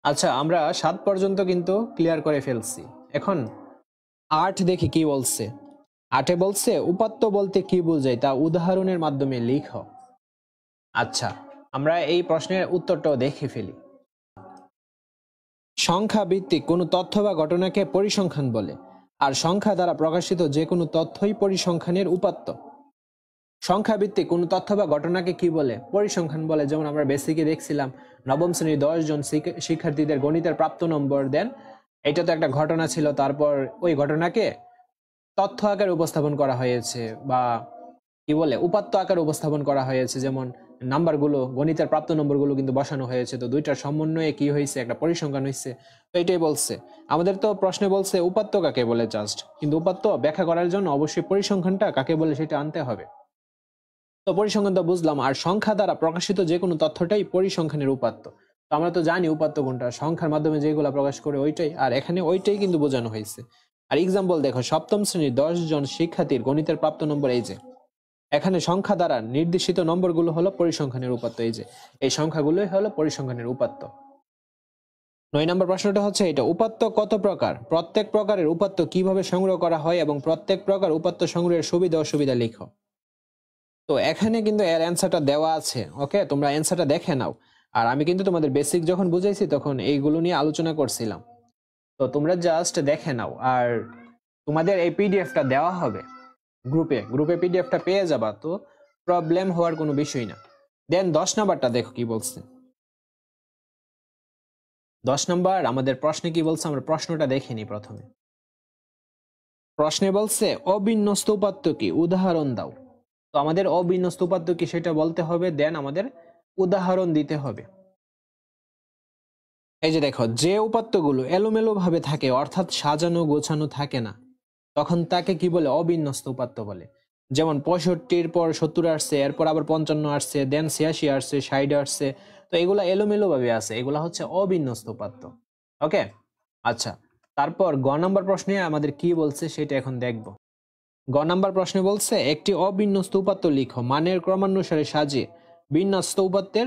আচ্ছা, আমরা 7 পর্যন্ত কিন্তু ক্লিয়ার করে ফেলছি। এখন 8 দেখি কি বলছে। 8 বলছে উপাত্ত বলতে কি বোঝায় তা উদাহরণের মাধ্যমে লিখো। আচ্ছা, আমরা এই প্রশ্নের উত্তরটাও দেখে ফেলি। সংখ্যা ভিত্তিক কোনো তথ্য বা ঘটনাকে পরিসংখ্যান বলে, আর সংখ্যা দ্বারা প্রকাশিত যে কোনো তথ্যই পরিসংখ্যানের উপাত্ত। সংখ্যা ভিত্তিক কোনো তথ্য বা ঘটনাকে কি বলে? পরিসংখ্যান বলে। যেমন আমরা বেসিকে দেখছিলাম নবম শ্রেণীর 10 জন শিক্ষার্থীদের গণিতের প্রাপ্ত নম্বর দেন, এটা তো একটা ঘটনা ছিল। তারপর ওই ঘটনাকে তথ্য আকারে উপস্থাপন করা হয়েছে, বা কি বলে উপাত্ত আকারে উপস্থাপন করা হয়েছে। যেমন নাম্বারগুলো, গণিতের প্রাপ্ত নম্বরগুলো কিন্তু বসানো হয়েছে, তো দুইটার সমন্বয়ে কি হয়েছে, একটা পরিসংখ্যান হয়েছে। তো এটাই বলছে আমাদের। তো প্রশ্নে বলছে উপাত্ত কাকে বলে জাস্ট, কিন্তু উপাত্ত ব্যাখ্যা করার জন্য অবশ্যই পরিসংখ্যানটা কাকে বলে সেটা আনতে হবে। তো পরিসংখ্যান তো বুঝলাম, আর সংখ্যা দ্বারা প্রকাশিত যে কোনো তথ্যটাই পরিসংখ্যানের উপাত্ত। তো আমরা তো জানি উপাত্ত কোনটা, সংখ্যার মাধ্যমে যেগুলো প্রকাশ করে ওইটাই, আর এখানে ওইটাই কিন্তু বোঝানো হয়েছে। আর এক্সাম্পল দেখো, সপ্তম শ্রেণীর 10 জন শিক্ষার্থীর গণিতের প্রাপ্ত নম্বর এই যে, এখানে সংখ্যা দ্বারা নির্দেশিত নম্বরগুলো হলো পরিসংখ্যানের উপাত্ত। এই যে এই সংখ্যাগুলোই হলো পরিসংখ্যানের উপাত্ত। 9 নম্বর প্রশ্নটা হচ্ছে এটা, উপাত্ত কত প্রকার? প্রত্যেক প্রকারের উপাত্ত কিভাবে সংগ্রহ করা হয় এবং প্রত্যেক প্রকার উপাত্ত সংগ্রহের সুবিধা অসুবিধা লিখো। তো এখানে কিন্তু এর অ্যান্সারটা দেওয়া আছে, ওকে, তোমরা অ্যান্সারটা দেখে নাও। আর আমি কিন্তু তোমাদের বেসিক যখন বুঝাইছি তখন এইগুলো নিয়ে আলোচনা করছিলাম, তো তোমরা জাস্ট দেখে নাও। আর তোমাদের এই পিডিএফটা দেওয়া হবে গ্রুপে পিডিএফটা পেয়ে যাবা, তো প্রবলেম হওয়ার কোনো বিষয় না। দেন 10 নাম্বারটা দেখো কি বলছে। 10 নাম্বার আমাদের প্রশ্নে কি বলছে, আমরা প্রশ্নটা দেখে নিই প্রথমে। প্রশ্নে বলছে অবিন্যস্ত উপাত্ত কি, উদাহরণ দাও। তো আমাদের অবিন্যস্ত উপাত্ত কি সেটা বলতে হবে, দেন আমাদের উদাহরণ দিতে হবে। এই যে দেখো, যে উপাত্তগুলো এলোমেলো ভাবে থাকে, অর্থাৎ সাজানো গোছানো থাকে না, তখন তাকে কি বলে? অবিন্যস্ত উপাত্ত বলে। যেমন 65-র পর 70 আসছে, এরপর আবার 55 আসছে, দেন 86 আসছে, 60 আসছে, তো এগুলা এলোমেলো ভাবে আছে, এগুলা হচ্ছে অবিন্যস্ত উপাত্ত। ওকে, আচ্ছা। তারপর গ নাম্বার প্রশ্নে আমাদের কি বলছে সেটা এখন দেখব। গ নাম্বার প্রশ্নে বলছে একটি অবিন্যস্ত উপাত্ত লিখো, মানের ক্রমানুসারে সাজিয়ে বিন্যস্ত উপাত্তের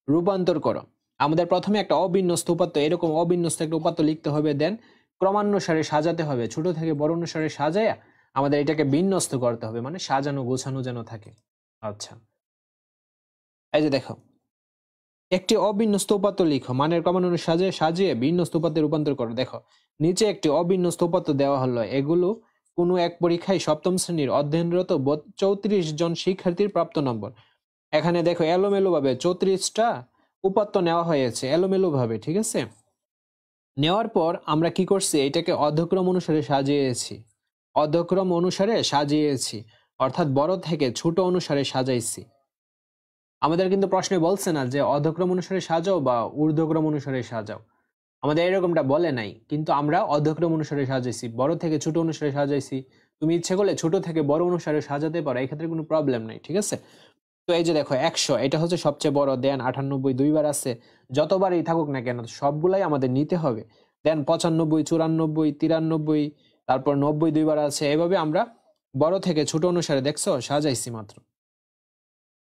রূপান্তর করো। আমাদের প্রথমে একটা অবিন্যস্ত উপাত্ত, এরকম অবিন্যস্ত একটা উপাত্ত লিখতে হবে, দেন ক্রমানুসারে সাজাতে হবে, ছোট থেকে বড় অনুসারে সাজায়া আমাদের এটাকে বিন্যস্ত করতে হবে, মানে সাজানো গোছানো যেন থাকে। আচ্ছা, এই যে দেখো, একটি অবিন্যস্ত উপাত্ত লিখো, মানের ক্রমানুসারে সাজিয়ে বিন্যস্ত উপাত্তে রূপান্তর করো। দেখো, নিচে একটি অবিন্যস্ত উপাত্ত দেওয়া হলো, এগুলো কোনো এক পরীক্ষায় সপ্তম শ্রেণীর অধ্যয়নরত 34 জন শিক্ষার্থীর প্রাপ্ত নম্বর। এখানে দেখো এলোমেলো ভাবে 34টা উপাত্ত নেওয়া হয়েছে, এলোমেলো ভাবে, ঠিক আছে। নেওয়ার পর আমরা কি করছি, এটাকে অধক্রম অনুসারে সাজিয়েছি, অধক্রম অনুসারে সাজিয়েছি, অর্থাৎ বড় থেকে ছোট অনুসারে সাজাইছি। আমাদের কিন্তু প্রশ্নে বলছে না যে অধক্রম অনুসারে সাজাও বা ঊর্ধ্বক্রম অনুসারে সাজাও, আমাদের এরকমটা বলে নাই, কিন্তু আমরা অধক্রম অনুসারে সাজাইছি, বড় থেকে ছোট অনুসারে সাজাইছি। তুমি ইচ্ছে করলে ছোট থেকে বড় অনুসারে সাজাতে পারো, এক্ষেত্রে কোনো প্রবলেম নাই, ঠিক আছে। তো এই যে দেখো 100, এটা হচ্ছে সবচেয়ে বড়, দেন 98 দুইবার আছে, যতবারই থাকুক না কেন সবগুলাই আমাদের নিতে হবে। দেন 95, 94, 93, তারপর 90 দুইবার আছে, এভাবে আমরা বড় থেকে ছোট অনুসারে দেখছো সাজাইছি মাত্র।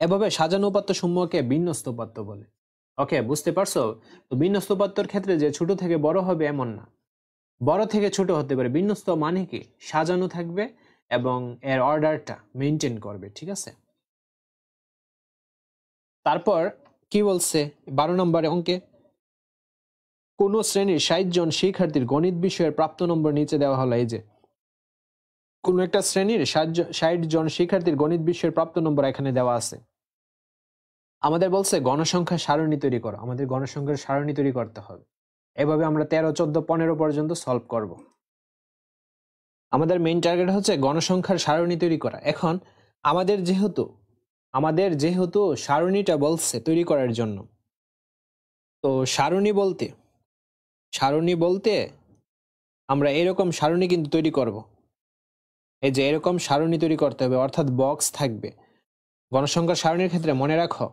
এভাবে সাজানো উপাত্ত সমূহকে বিন্যস্ত উপাত্ত বলে। ওকে, বুঝতে পারছো? তো বিন্যস্ত উপাত্তর ক্ষেত্রে যে ছোট থেকে বড় হবে এমন না, বড় থেকে ছোট হতে পারে। বিন্যস্ত মানে কি, সাজানো থাকবে এবং এর অর্ডারটা মেনটেন করবে, ঠিক আছে। তারপর কি বলছে 12 নম্বরে অঙ্কে, কোন শ্রেণীর 60 জন শিক্ষার্থীর গণিত বিষয়ের প্রাপ্ত নম্বর নিচে দেওয়া হলো। এই যে কোন একটা শ্রেণীর 60 জন শিক্ষার্থীর গণিত বিষয়ের প্রাপ্ত নম্বর এখানে দেওয়া আছে। আমাদের বলছে গণসংখ্যা সারণী তৈরি করো, আমাদের গণসংখ্যার সারণী তৈরি করতে হবে। এভাবে আমরা 13, 14, 15 পর্যন্ত সলভ করব। আমাদের মেইন টার্গেট হচ্ছে গণসংখ্যার সারণী তৈরি করা। এখন আমাদের যেহেতু সারণীটা বলছে তৈরি করার জন্য, তো সারণী বলতে আমরা এরকম সারণী কিন্তু তৈরি করব। এই যে এরকম সারণী তৈরি করতে হবে, অর্থাৎ বক্স থাকবে। গণসংখ্যার সারণীর ক্ষেত্রে মনে রাখো,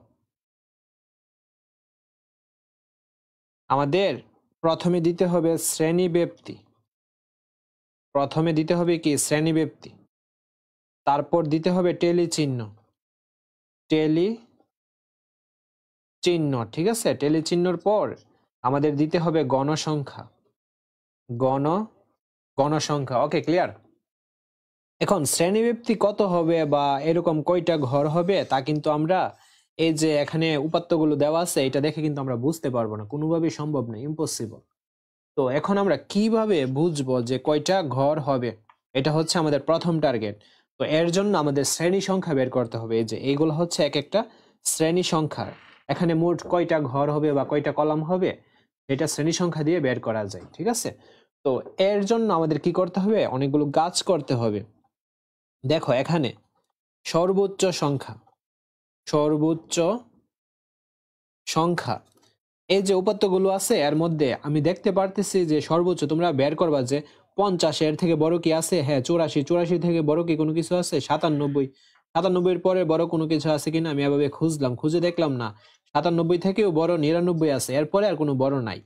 আমাদের প্রথমে দিতে হবে শ্রেণীব্যাপ্তি, তারপর দিতে হবে টেলি চিহ্ন, ঠিক আছে। টেলি চিহ্নর পর আমাদের দিতে হবে গণসংখ্যা, গণ গণসংখ্যা। ওকে, ক্লিয়ার। এখন শ্রেণীব্যাপ্তি কত হবে বা এরকম কয়টা ঘর হবে তা কিন্তু আমরা এই যে এখানে উপাত্তগুলো দেওয়া আছে এটা দেখে কিন্তু আমরা বুঝতে পারবো না, কোনোভাবেই সম্ভব না, ইম্পসিবল। তো এখন আমরা কিভাবে বুঝবো যে কয়টা ঘর হবে? এটা হচ্ছে আমাদের প্রথম টার্গেট। তো এর জন্য আমাদের শ্রেণী সংখ্যা বের করতে হবে। এই যে এইগুলো হচ্ছে এক একটা শ্রেণী সংখ্যা। এখানে মোট কয়টা ঘর হবে বা কয়টা কলাম হবে এটা শ্রেণী সংখ্যা দিয়ে বের করা যায়, ঠিক আছে? তো এর জন্য আমাদের কি করতে হবে? অনেকগুলো কাজ করতে হবে। দেখো এখানে সর্বোচ্চ সংখ্যা, সর্বোচ্চ সংখ্যা, এই যে উপাত্তগুলো আছে এর মধ্যে আমি দেখতে পারতেছি যে সর্বোচ্চ তোমরা বের করবা যে 50 এর থেকে বড় কি আছে? হ্যাঁ 84, 84 থেকে বড় কি কোনো কিছু আছে? 97, 97 এর পরে বড় কোনো কিছু আছে কিনা আমি এভাবে খুঁজলাম, খুঁজে দেখলাম না। 97 থেকেও বড় 99 আছে, এরপরে আর কোনো বড় নাই।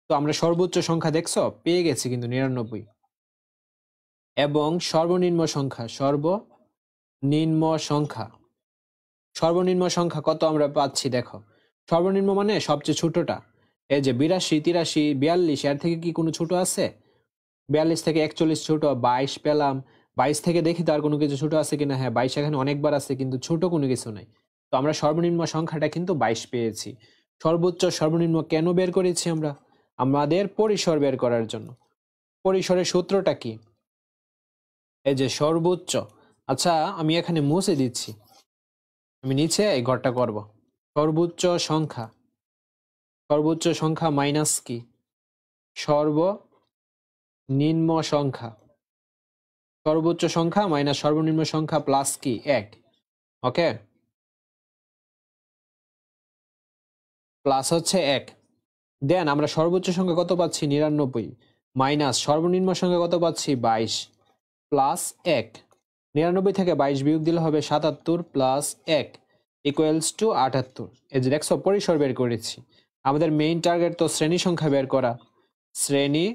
তো আমরা সর্বোচ্চ সংখ্যা দেখছো পেয়ে গেছি কিন্তু 99। এবং সর্বনিম্ন সংখ্যা, সর্বনিম্ন সংখ্যা, সর্বনিম্ন সংখ্যা কত আমরা পাচ্ছি দেখো। সর্বনিম্ন মানে সবচেয়ে ছোটটা। এই যে 82, 83, 42 এর থেকে কি কোনো ছোট আছে? 42 থেকে 41 ছোট, 22 পেলাম। 22 থেকে দেখি তো আর কোনো কিছু ছোট আছে কিনা। হ্যাঁ 22 এখানে অনেকবার আছে কিন্তু ছোট কোনো কিছু নাই। তো আমরা সর্বনিম্ন সংখ্যাটা কিন্তু 22 পেয়েছি। সর্বোচ্চ সর্বনিম্ন কেন বের করেছি আমরা? আমাদের পরিসর বের করার জন্য। পরিসরের সূত্রটা কি? এই যে সর্বোচ্চ। আচ্ছা আমি এখানে মুছে দিচ্ছি, আমি নিচে এই ঘরটা করব। সর্বোচ্চ সংখ্যা, সর্বোচ্চ সংখ্যা মাইনাস কি? সর্বনিম্ন সংখ্যা। সর্বোচ্চ সংখ্যা মাইনাস সর্বনিম্ন সংখ্যা প্লাস কি? 1। ওকে, প্লাস হচ্ছে 1। দেন আমরা সর্বোচ্চ সংখ্যা কত পাচ্ছি? 99 মাইনাস সর্বনিম্ন সংখ্যা কত পাচ্ছি? 22 প্লাস 1। 99 থেকে 22 বিয়োগ দিলে হবে 77 প্লাস 1 ইকুয়ালস টু 78। এই যে দেখছো পরিসর বের করেছি। আমাদের মেইন টার্গেট তো শ্রেণী সংখ্যা বের করা। শ্রেণী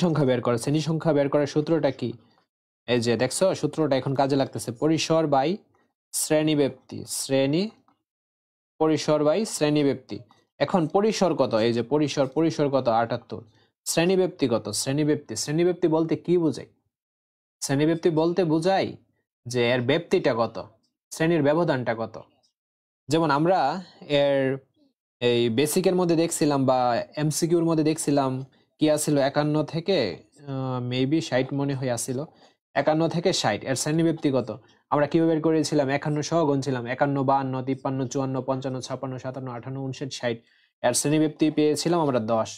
সংখ্যা বের করা। শ্রেণী সংখ্যা বের করার সূত্রটা কি? এই যে দেখছো সূত্রটা এখন কাজে লাগতেছে। পরিসর বাই শ্রেণীব্যাপ্তি, পরিসর বাই শ্রেণীব্যাপ্তি। এখন পরিসর কত? এই যে পরিসর, পরিসর কত? 78। শ্রেণীব্যাপ্তি কত? শ্রেণীব্যাপ্তি বলতে কি বোঝায়? শ্রেণীব্যাপ্তি বলতে বোঝায় যে এর ব্যাপ্তিটা কত, শ্রেণীর ব্যবধানটা কত। যেমন আমরা এর এই বেসিকের মধ্যে দেখছিলাম বা এমসিকিউর মধ্যে দেখছিলাম কি আছিল, 51 থেকে মেবি 60 মনে হয় আসছিল। 51 থেকে 60 এর শ্রেণীব্যাপ্তি কত আমরা কিভাবে বের করেছিলাম? 51 সহ গুনছিলাম। 51, 52, 53, 54, 55, 56, 57, 58, 59, 60 এর শ্রেণীব্যাপ্তি পেয়েছিলাম আমরা 10।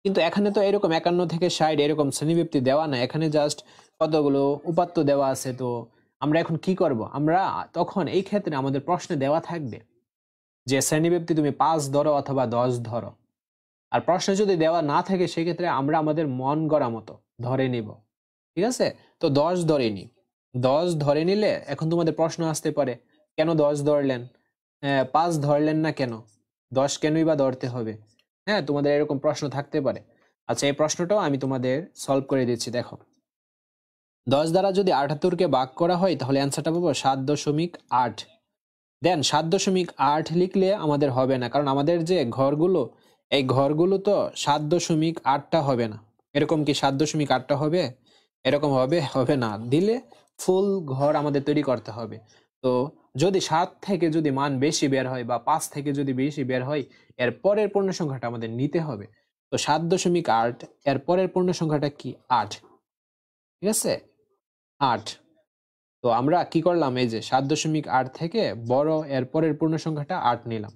কিন্তু এখানে তো এরকম 51 থেকে 60 এরকম শ্রেণীব্যাপ্তি দেওয়া না, এখানে জাস্ট কতগুলো উপাত্ত দেওয়া আছে। তো আমরা এখন কি করব? আমরা তখন এই ক্ষেত্রে আমাদের প্রশ্নে দেওয়া থাকবে যে শ্রেণীব্যাপ্তি তুমি 5 ধরো অথবা 10 ধরো। আর প্রশ্নে যদি দেওয়া না থাকে সেক্ষেত্রে আমরা আমাদের মন গড়া মতো ধরে নিব, ঠিক আছে? তো 10 ধরে নি। 10 ধরে নিলে এখন তোমাদের প্রশ্ন আসতে পারে কেন 10 ধরলেন, 5 ধরলেন না কেন, 10 কেনই বা ধরতে হবে? হ্যাঁ তোমাদের এরকম প্রশ্ন থাকতে পারে। আচ্ছা এই প্রশ্নটাও আমি তোমাদের সলভ করে দিচ্ছি। দেখো 10 দ্বারা যদি 78কে ভাগ করা হয় তাহলে অ্যান্সারটা পাবো 7.8। দেন 7.8 লিখলে আমাদের হবে না, কারণ আমাদের যে ঘরগুলো এই ঘরগুলো তো 7.8টা হবে না। এরকম কি 7.8টা হবে? এরকম হবে? হবে না। দিলে ফুল ঘর আমাদের তৈরি করতে হবে। তো যদি 7 থেকে যদি মান বেশি বের হয় বা 5 থেকে যদি বেশি বের হয় এর পরের পূর্ণ সংখ্যাটা আমাদের নিতে হবে। তো 7.8 এর পরের পূর্ণ সংখ্যাটা কি? 8, ঠিক আছে? 8। তো আমরা কি করলাম? এই যে 7.8 থেকে বড় এর পরের পূর্ণ সংখ্যাটা 8 নিলাম।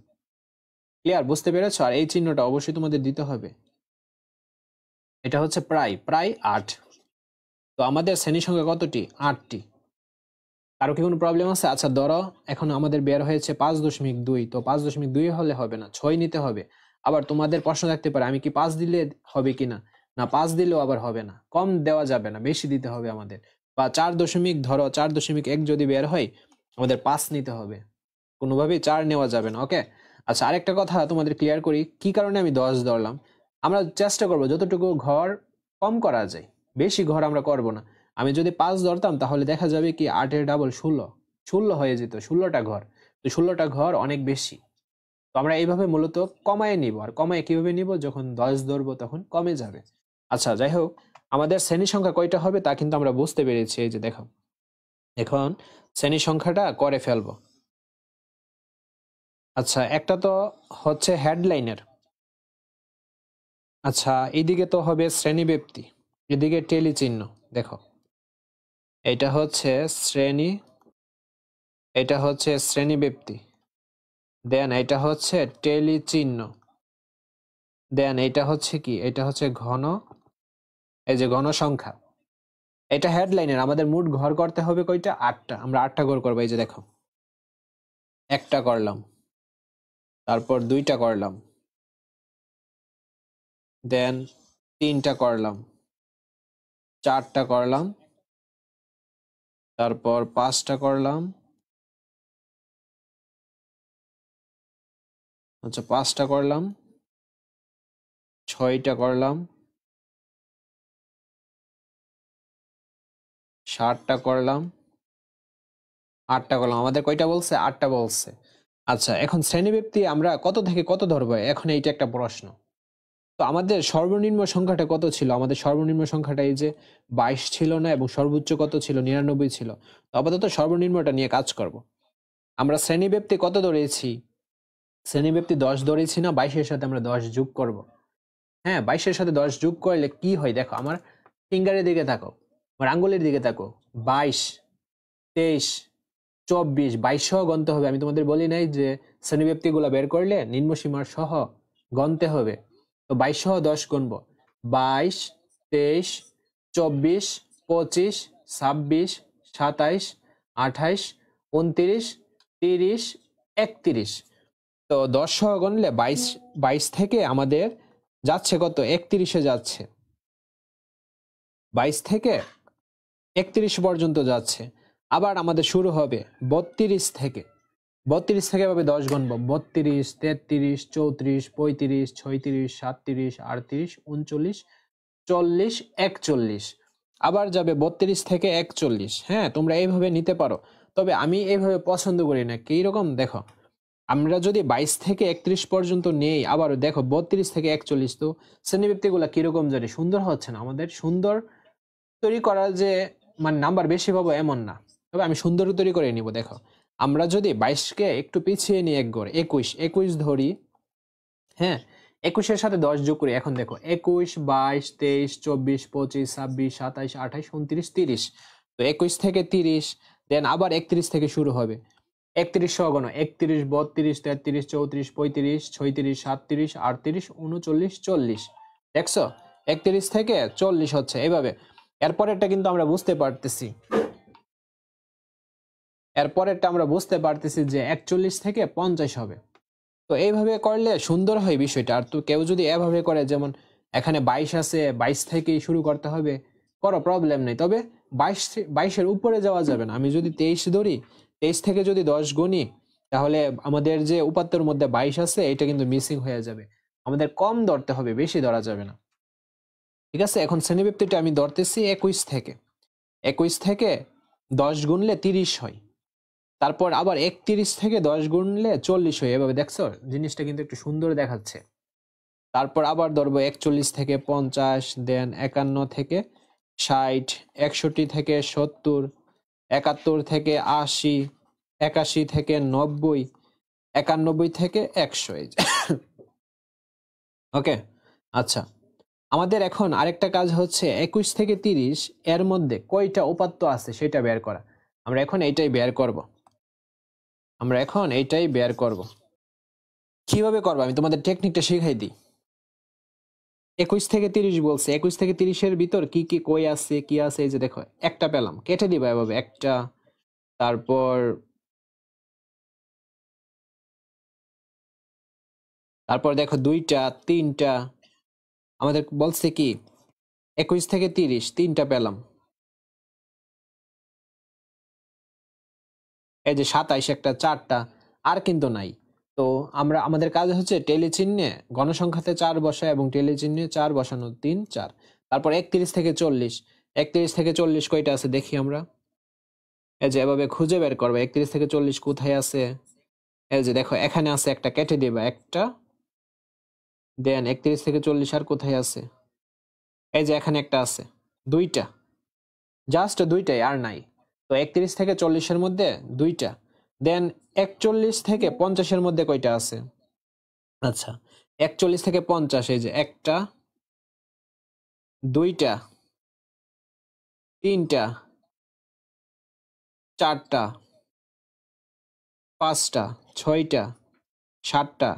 ক্লিয়ার? বুঝতে পেরেছো? আর এই চিহ্নটা অবশ্যই তোমাদের দিতে হবে। এটা হচ্ছে প্রায় 8। তো আমাদের শ্রেণী সংখ্যা কতটি? 8টি। কারো কি কোনো প্রবলেম আছে? আচ্ছা ধরো এখন আমাদের বের হয়েছে 5.2। তো 5.2 হলে হবে না, 6 নিতে হবে। আবার তোমাদের প্রশ্ন থাকতে পারে আমি কি 5 দিলে হবে কিনা? না 5 দিলেও আবার হবে না, কম দেওয়া যাবে না, বেশি দিতে হবে আমাদের। বা 4.1 যদি বের হয় আমাদের 5 নিতে হবে, কোনোভাবেই 4 নেওয়া যাবে না। ওকে, আচ্ছা আরেকটা কথা তোমাদের ক্লিয়ার করি কি কারণে আমি 10 ধরলাম। আমরা চেষ্টা করব যতটুকু ঘর কম করা যায়, বেশি ঘর আমরা করব না। আমি যদি 5 ধরতাম তাহলে দেখা যাবে কি 8 এর ডাবল 16 হয়ে যেত, 16টা ঘর। তো 16টা ঘর অনেক বেশি। তো আমরা এইভাবে মূলত কমায় নিব। আর কমায় কিভাবে নিব? যখন 10 ধরবো তখন কমে যাবে। আচ্ছা, যাই হোক, আমাদের শ্রেণী সংখ্যা কয়টা হবে তা কিন্তু আমরা বুঝতে পেরেছি। এই যে দেখো, এখন শ্রেণী সংখ্যাটা করে ফেলবো। আচ্ছা, একটা তো হচ্ছে হেডলাইনের। আচ্ছা, এইদিকে তো হবে শ্রেণীব্যক্তি, এদিকে টেলি চিহ্ন। দেখো, এটা হচ্ছে শ্রেণী, এটা হচ্ছে শ্রেণীব্যক্তি, দেন এটা হচ্ছে টেলি চিহ্ন, দেন এটা হচ্ছে কি? এটা হচ্ছে ঘন, এই যে ঘন সংখ্যা। এটা হেডলাইনের। আমাদের মোট ঘর করতে হবে কয়টা? 8টা। আমরা 8টা ঘর করবো। এই যে দেখো, একটা করলাম, তারপর 2টা করলাম, দেন 3টা করলাম, 4টা করলাম, তারপর 5টা করলাম, আচ্ছা 5টা করলাম, 6টা করলাম, 7টা করলাম, 8টা করলাম। আমাদের কয়টা বলছে? 8টা বলছে। আচ্ছা, এখন শ্রেণীব্যক্তি আমরা কত থেকে কত ধরবো? এখন এইটা একটা প্রশ্ন। তো আমাদের সর্বনিম্ন সংখ্যাটা কত ছিল? আমাদের সর্বনিম্ন সংখ্যাটা এই যে 22 ছিল না, এবং সর্বোচ্চ কত ছিল? 99 ছিল। তো আপাতত সর্বনিম্নটা নিয়ে কাজ করব। আমরা শ্রেণীব্যক্তি কত ধরেছি? শ্রেণীব্যক্তি 10 ধরেছি না? 22-এর সাথে আমরা 10 যোগ করব। হ্যাঁ, 22-এর সাথে 10 যোগ করলে কি হয়? দেখো, আমার ফিঙ্গারের দিকে তাকো, আমার আঙ্গুলের দিকে তাকো। 22, 23, 24, 22 সহ গণতে হবে। আমি তোমাদের বলি নাই যে শ্রেণীব্যক্তিগুলো বের করলে নিম্নসীমার সহ গণতে হবে? তো 22 সহ 10 গুনবো। 22, 23, 24, 25, 26, 27, 28, 29, 30, 31। তো 10 সহ গণলে 22 থেকে আমাদের যাচ্ছে কত? 31-এ যাচ্ছে। 22 থেকে 31 পর্যন্ত যাচ্ছে। আবার আমাদের শুরু হবে 32 থেকে। 32 থেকে এভাবে 10 গুনবো। 32, 33, 34, 35, 36, 37, 38, 39, 40, 41। আবার যাবে 32 থেকে 41। হ্যাঁ, তোমরা এইভাবে নিতে পারো, তবে আমি এইভাবে পছন্দ করি না। কি রকম? দেখো, আমরা যদি 22 থেকে 31 পর্যন্ত নেই, আবার দেখো 32 থেকে 41, তো শ্রেণীব্যক্তিগুলো কিরকম জানি সুন্দর হচ্ছে না। আমাদের সুন্দর তৈরি করা যে মানে নাম্বার বেশি পাবো এমন না, তবে আমি সুন্দর তৈরি করে নিব। দেখো, আমরা যদি 22-কে একটু পিছিয়ে নিই এক ঘর, 21 ধরি। হ্যাঁ, 21-এর সাথে 10 যোগ করি। এখন দেখো, 21, 22, 23, 24, 25, 26, 27, 28, 29, 30। তো 21 থেকে 30, দেন আবার 31 থেকে শুরু হবে। 31 সহ গণ, 31, 32, 33, 34, 35, 36, 37, 38, 39, 40। দেখছো, 31 থেকে 40 হচ্ছে এভাবে। এরপরেরটা কিন্তু আমরা বুঝতে পারতেছি, এরপরেরটা আমরা বুঝতে পারতেছি যে 41 থেকে 50 হবে। তো এইভাবে করলে সুন্দর হয় বিষয়টা। আর তো কেউ যদি এভাবে করে, যেমন এখানে 22 আছে, 22 থেকেই শুরু করতে হবে, করো, প্রবলেম নেই। তবে 22-এর উপরে যাওয়া যাবে না। আমি যদি 23 ধরি, 23 থেকে যদি 10 গুনি, তাহলে আমাদের যে উপাত্তের মধ্যে 22 আছে এটা কিন্তু মিসিং হয়ে যাবে। আমাদের কম ধরতে হবে, বেশি ধরা যাবে না। ঠিক আছে, এখন শ্রেণীব্যক্তিটা আমি ধরতেছি 21 থেকে। 21 থেকে 10 গুনলে 30 হয়। তারপর আবার 31 থেকে 10 গুনলে 40 হয়। এভাবে দেখছো, জিনিসটা কিন্তু একটু সুন্দর দেখাচ্ছে। তারপর আবার ধরবো 41 থেকে 50, দেন 51 থেকে 60, 61 থেকে 70, 71 থেকে 80, 81 থেকে 90, 91 থেকে 100। ওকে, আচ্ছা, আমাদের এখন আরেকটা কাজ হচ্ছে 21 থেকে 30 এর মধ্যে কয়টা উপাত্ত আছে সেটা বের করা। আমরা এখন এইটাই বের করব। কিভাবে করবো আমি তোমাদের টেকনিকটা শিখাই দিই। 21 থেকে 30 বলছে, 21 থেকে 30-এর ভিতর কি কি কই আছে, কি আছে? এই যে দেখো, একটা পেলাম, কেটে দিবা এভাবে একটা। তারপর তারপর দেখো 2টা, 3টা। আমাদের বলছে কি 21 থেকে 30, 3টা পেলাম। এই যে 27, একটা, 4টা। আর কিন্তু নাই। তো আমাদের কাজ হচ্ছে টেলি চিহ্নে গণসংখ্যাতে 4 বসা, এবং টেলি চিহ্নে 4 বসানো, 3, 4। তারপর 31 থেকে 40, 31 থেকে 40 কয়টা আছে দেখি আমরা। এই যে এভাবে খুঁজে বের করবে 31 থেকে 40 কোথায় আছে। এই যে দেখো এখানে আছে একটা, কেটে দিবা একটা, দেন 31 থেকে 40 আর কোথায় আছে, এই যে এখানে একটা আছে, দুইটা, জাস্ট দুইটাই আর নাই। তো 31 থেকে 40-এর মধ্যে দুইটা, দেন 41 থেকে 50-এর মধ্যে কয়টা আছে? আচ্ছা, 41 থেকে 50, এই যে একটা, দুইটা, তিনটা, চারটা, পাঁচটা, ছয়টা, সাতটা,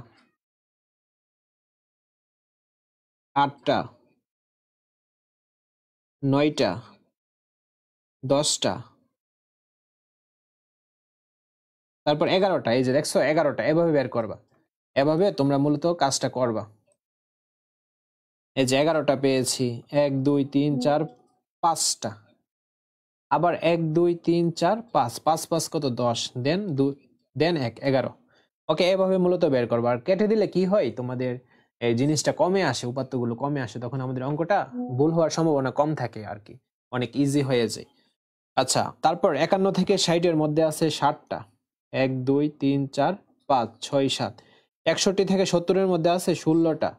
আটটা, নয়টা, 10টা, তারপর 11টা। এই যে দেখছো 11টা, এভাবে বের করবা, এভাবে তোমরা মূলত কাজটা করবা। এই যে 11টা পেয়েছি, 1 2 3 4 5টা, আবার 1 2 3 4 5, 5 5 কত, 10, দেন 2, দেন 1, 11। ওকে, এভাবে মূলত বের করবা। আর কেটে দিলে কি হয়, তোমাদের এই জিনিসটা কমে আসে, উপাত্তগুলো কমে আসে, তখন আমাদের অঙ্কটা ভুল হওয়ার সম্ভাবনা কম থাকে আর কি, অনেক ইজি হয়ে যায়। আচ্ছা, তারপর 51 থেকে 60-এর মধ্যে আছে 7টা, 1 2 3 4 5 6 7। 61 থেকে 70-এর মধ্যে আছে 16টা,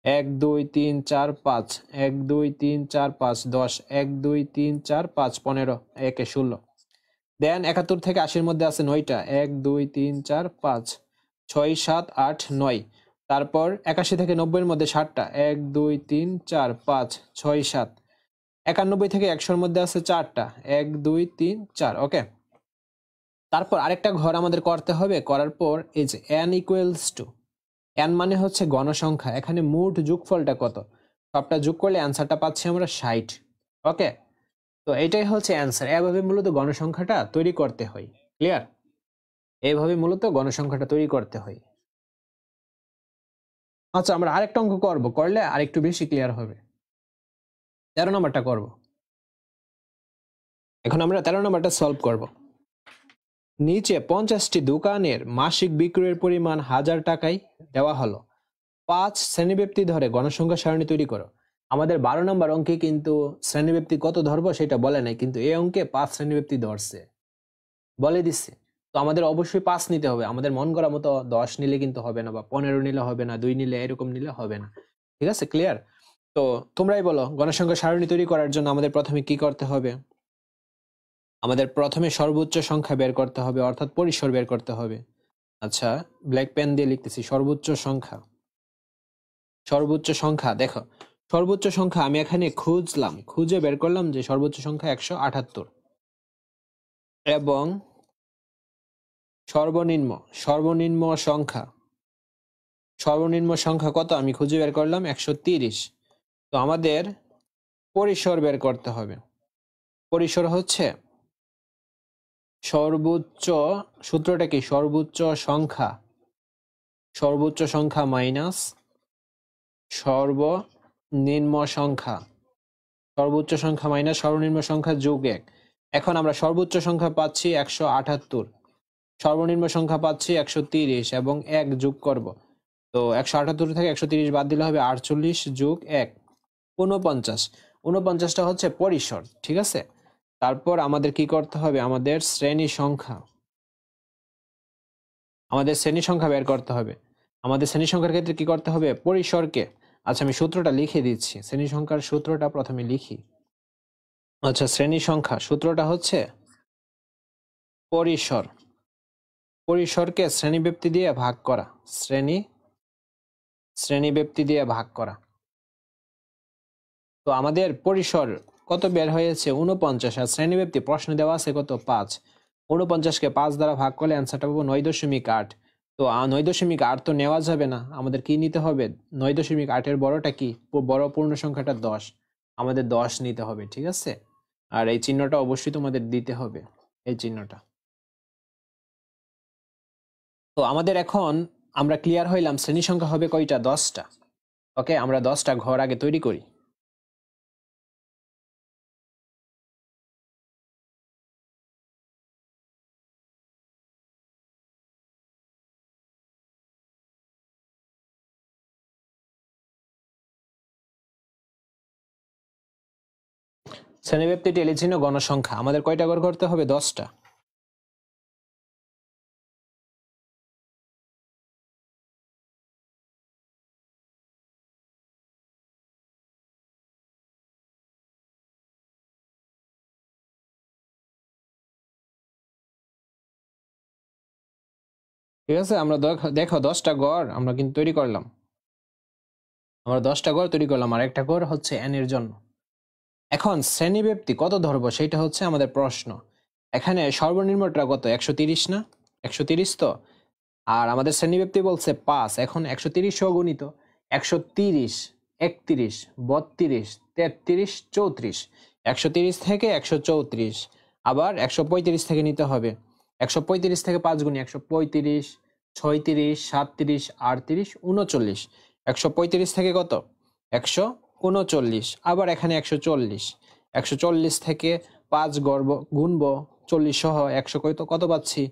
1 2 3 4 5, 1 2 3 4 5 10, 1 2 3 4 5 15, 1 এ 16। দেন 71 থেকে 80-এর মধ্যে আছে 9টা, 1 2 3 4 5 6 7 8 9। তারপর 81 থেকে 90-এর মধ্যে 7টা, 1 2 3 4 5 6 7। 91 থেকে 100-এর মধ্যে আছে 4টা, 1 2 3 4। ওকে, তারপর আরেকটা ঘর আমাদের করতে হবে। করার পর এই যে n ইকুয়ালস টু, n মানে হচ্ছে গণসংখ্যা, এখানে মোট যোগফলটা কত, সবটা যোগ করলে অ্যান্সারটা পাচ্ছি আমরা 60। ওকে, তো এটাই হচ্ছে অ্যান্সার। এভাবে মূলত গণসংখ্যাটা তৈরি করতে হয়। ক্লিয়ার? এইভাবে মূলত গণসংখ্যাটা তৈরি করতে হয়। আচ্ছা, আমরা আরেকটা অঙ্ক করব, করলে আরেকটু বেশি ক্লিয়ার হবে। 13 নম্বরটা করব। এখন আমরা 13 নম্বরটা সলভ করব। নিচে 50টি দোকানের মাসিক বিক্রয়ের পরিমাণ 1000 টাকায় দেওয়া হলো। 5 শ্রেণীব্যাপ্তি ধরে গণসংখ্যা সারণী তৈরি করো। আমাদের 12 নম্বর অঙ্কে কিন্তু শ্রেণীব্যাপ্তি কত ধরবো সেটা বলে নাই, কিন্তু এই অঙ্কে 5 শ্রেণীব্যাপ্তি ধরছে, বলে দিচ্ছে। তো আমাদের অবশ্যই 5 নিতে হবে। আমাদের মন করা মতো 10 নিলে কিন্তু হবে না, বা 15 নিলে হবে না, 2 নিলে, এরকম নিলে হবে না। ঠিক আছে? ক্লিয়ার? তো তোমরাই বলো, গণসংখ্যা সারণী তৈরি করার জন্য আমাদের প্রথমে কি করতে হবে? আমাদের প্রথমে সর্বোচ্চ সংখ্যা বের করতে হবে, অর্থাৎ পরিসর বের করতে হবে। আচ্ছা, ব্ল্যাক পেন দিয়ে লিখতেছি, সর্বোচ্চ সংখ্যা। সর্বোচ্চ সংখ্যা দেখো, সর্বোচ্চ সংখ্যা আমি এখানে খুঁজলাম, খুঁজে বের করলাম যে সর্বোচ্চ সংখ্যা 178, এবং সর্বনিম্ন সর্বনিম্ন সংখ্যা, সর্বনিম্ন সংখ্যা কত আমি খুঁজে বের করলাম 130। তো আমাদের পরিসর বের করতে হবে। পরিসর হচ্ছে সর্বোচ্চ, সূত্রটা কি, সর্বোচ্চ সংখ্যা, সর্বোচ্চ সংখ্যা মাইনাস সর্বনিম্ন সংখ্যা, সর্বোচ্চ সংখ্যা মাইনাস সর্বনিম্ন সংখ্যা যোগ 1। এখন আমরা সর্বোচ্চ সংখ্যা পাচ্ছি 178, সর্বনিম্ন সংখ্যা পাচ্ছি 130, এবং 1 যোগ করব। তো 178 থেকে 130 বাদ দিলে হবে 48 যোগ 1, 49। 49টা হচ্ছে পরিসর। ঠিক আছে? তারপর আমাদের কি করতে হবে? আমাদের শ্রেণী সংখ্যা, আমাদের শ্রেণী সংখ্যা বের করতে হবে। আমাদের শ্রেণী সংখ্যার ক্ষেত্রে কি করতে হবে? পরিসরকে, আচ্ছা আমি সূত্রটা লিখে দিচ্ছি, শ্রেণী সংখ্যার সূত্রটা প্রথমে লিখি। আচ্ছা, শ্রেণী সংখ্যা সূত্রটা হচ্ছে পরিসর, পরিসরকে শ্রেণীব্যাপ্তি দিয়ে ভাগ করা, শ্রেণীব্যাপ্তি দিয়ে ভাগ করা। তো আমাদের পরিসর কত বের হয়েছে? 49, আর শ্রেণীব্যাপ্তি প্রশ্নে দেওয়া আছে কত? 5। 49কে 5 দ্বারা ভাগ করলে অ্যান্সারটা পাবো 9.8। তো 9.8 তো নেওয়া যাবে না, আমাদের কি নিতে হবে? 9.8-এর বড়টা কি? বড় পূর্ণ সংখ্যাটা 10, আমাদের 10 নিতে হবে। ঠিক আছে? আর এই চিহ্নটা অবশ্যই তোমাদের দিতে হবে, এই চিহ্নটা। তো আমাদের এখন আমরা ক্লিয়ার হইলাম, শ্রেণী সংখ্যা হবে কয়টা? 10টা। ওকে, আমরা 10টা ঘর আগে তৈরি করি। শ্রেণীব্যাপ্তি টেলি চিহ্ন গণসংখ্যা, আমাদের কয়টা ঘর করতে হবে? 10টা। ঠিক আছে, আমরা দেখো 10টা গড় আমরা কিন্তু তৈরি করলাম। আমরা 10টা গড় তৈরি করলাম, আর একটা গড় হচ্ছে n এর জন্য। এখন শ্রেণীব্যাপ্তি কত ধরবো সেটা হচ্ছে আমাদের প্রশ্ন। এখানে সর্বনিম্নটা কত? 130 না? 130 তো। আর আমাদের শ্রেণীব্যাপ্তি বলছে 5। এখন 130 সহ গুণিত 130, 31, 32, 33, 34। 130 থেকে 134, আবার 135 থেকে নিতে হবে। 135 থেকে 5 গুণি 135, 36, 37, 38, 39। 135 থেকে কত? 139। আবার এখানে 140। 140 থেকে 5 গুনবো 40 সহ 100 কত পাচ্ছি?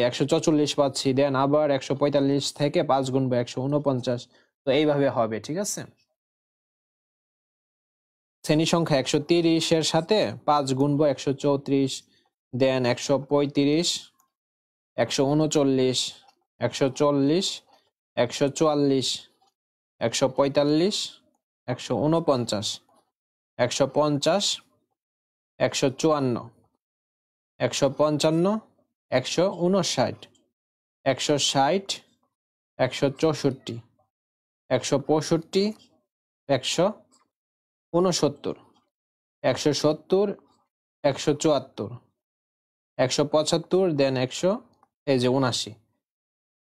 144 পাচ্ছি। দেন আবার 145 থেকে 5 গুনবো 149। তো এইভাবে হবে, ঠিক আছে। শ্রেণী সংখ্যা 130 এর সাথে 5 গুনবো 134, দেন 135, 139, 140, 144, 145, 149, 150, 154, 155, 159, 160, 164, 165, 169, 170, 174, 175, দেন 179।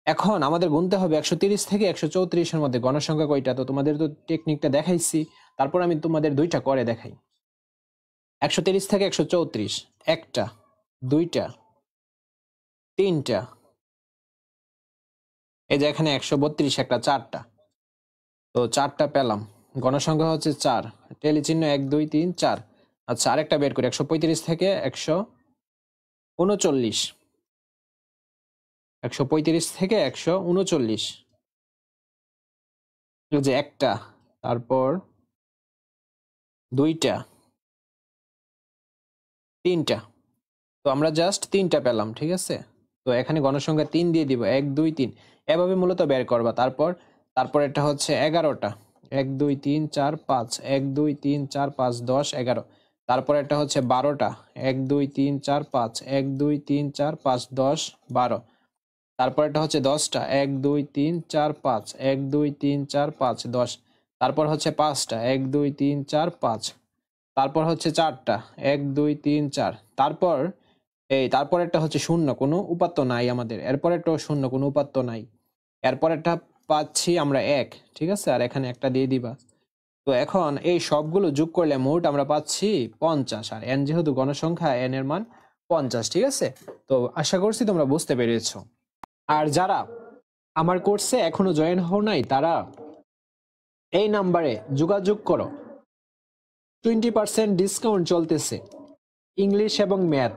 এখন আমাদের গুনতে হবে 130 থেকে 134 এর মধ্যে গণসংখ্যা কয়টা। তো তোমাদের তো টেকনিকটা দেখাইছি, তারপর আমি তোমাদের দুইটা করে দেখাই। 130 থেকে 134, একটা, দুইটা, তিনটা, এই যে এখানে 132 একটা, চারটা। তো চারটা পেলাম, গণসংখ্যা হচ্ছে 4, টেলি চিহ্ন 1 2 3 4। আচ্ছা, আরেকটা বের করি। 135 থেকে 139, 135 থেকে 139, এই যে একটা, তারপর দুইটা, তিনটা। তো আমরা জাস্ট তিনটা পেলাম, ঠিক আছে। তো এখানে গণসংখ্যা 3 দিয়ে দিব, 1 2 3, এভাবে মূলত বের করবা। তারপর এটা হচ্ছে 11টা, 1 2 3 4 5, 1 2 3 4 5 10 11। তারপর এটা হচ্ছে 12টা, 1 2 3 4 5, 1 2 3 4 5 10 12। তারপর এটা হচ্ছে 10টা, 1 2 3 4 5, 1 2 3 4 5 10। তারপর হচ্ছে 5টা, 1 2 3 4 5। তারপর হচ্ছে 4টা, 1 2 3 4। তারপর একটা হচ্ছে শূন্য, কোনো উপাত্ত নাই আমাদের। এরপর একটা শূন্য, কোনো উপাত্ত নাই। এরপর একটা পাচ্ছি আমরা 1, ঠিক আছে। আর এখানে একটা দিয়ে দিবা। তো এখন এই সবগুলো যোগ করলে মোট আমরা পাচ্ছি 50। আর n যেহেতু গণসংখ্যা, n এর মান 50, ঠিক আছে। তো আশা করছি তোমরা বুঝতে পেরেছো। আর যারা আমার কোর্সে এখনো জয়েন হও নাই, তারা এই নাম্বারে যোগাযোগ করো। 20% ডিসকাউন্ট চলতেছে। ইংলিশ এবং ম্যাথ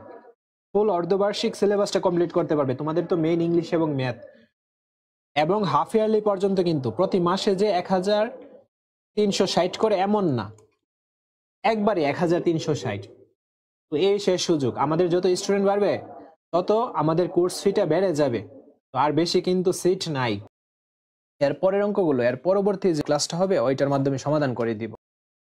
ফুল অর্ধবার্ষিক সিলেবাসটা কমপ্লিট করতে পারবে। তোমাদের তো মেইন ইংলিশ এবং ম্যাথ, এবং হাফ ইয়ারলি পর্যন্ত। কিন্তু প্রতি মাসে যে 1360 করে এমন না, একবারে 1360। তো এই শেষ সুযোগ। আমাদের যত স্টুডেন্ট বাড়বে তত আমাদের কোর্স ফিটা বেড়ে যাবে। তো আর বেশি কিন্তু সিট নাই। এর পরের অঙ্কগুলো এর পরবর্তী যে ক্লাসটা হবে ওইটার মাধ্যমে সমাধান করে দিব।